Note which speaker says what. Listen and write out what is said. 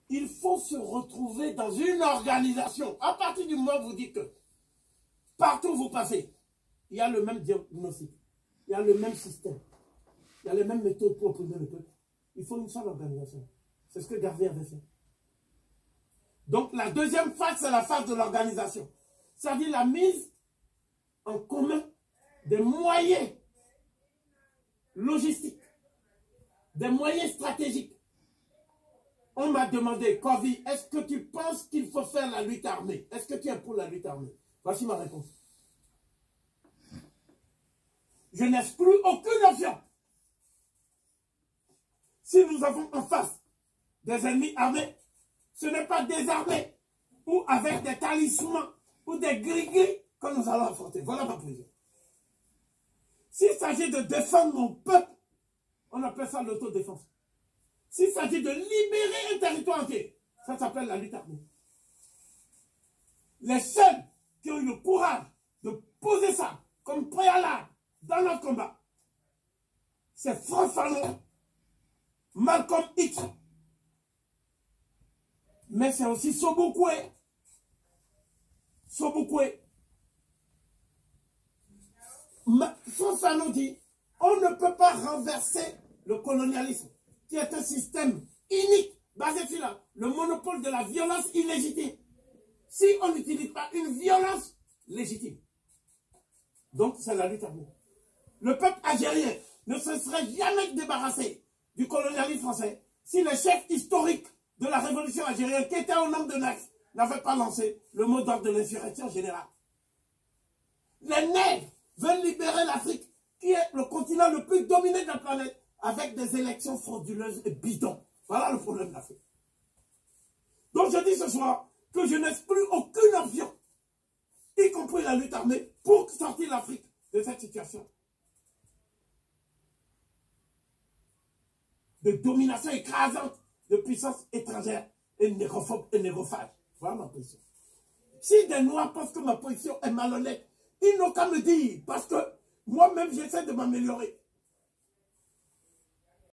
Speaker 1: Il faut se retrouver dans une organisation. À partir du moment où vous dites que partout où vous passez, il y a le même diagnostic, il y a le même système, il y a les mêmes méthodes pour opprimer le peuple. Il faut une seule organisation. C'est ce que Garvey avait fait. Donc la deuxième phase, c'est la phase de l'organisation. C'est-à-dire la mise en commun des moyens logistiques, des moyens stratégiques. On m'a demandé, Kovi, est-ce que tu penses qu'il faut faire la lutte armée? Est-ce que tu es pour la lutte armée? Voici ma réponse. Je n'exclus aucune option. Si nous avons en face des ennemis armés, ce n'est pas désarmés ou avec des talismans ou des gris-gris que nous allons affronter. Voilà ma position. S'il s'agit de défendre mon peuple, on appelle ça l'autodéfense. S'il s'agit de libérer un territoire entier, ça s'appelle la lutte armée. Les seuls qui ont eu le courage de poser ça comme préalable dans notre combat, c'est Frantz Fanon, Malcolm X, mais c'est aussi Sobukwe. Frantz Fanon dit, on ne peut pas renverser le colonialisme, qui est un système unique, basé sur le monopole de la violence illégitime, si on n'utilise pas une violence légitime. Donc c'est la lutte armée. Le peuple algérien ne se serait jamais débarrassé du colonialisme français si les chefs historiques de la révolution algérienne, qui étaient au nombre de 9, n'avaient pas lancé le mot d'ordre de l'insurrection générale. Les nègres veulent libérer l'Afrique, qui est le continent le plus dominé de la planète, avec des élections frauduleuses et bidons. Voilà le problème de l'Afrique. Donc je dis ce soir que je n'exclus aucune option, y compris la lutte armée, pour sortir l'Afrique de cette situation de domination écrasante de puissances étrangères et négrophobes et négrophages. Voilà ma position. Si des Noirs pensent que ma position est malhonnête, ils n'ont qu'à me dire, parce que moi-même j'essaie de m'améliorer.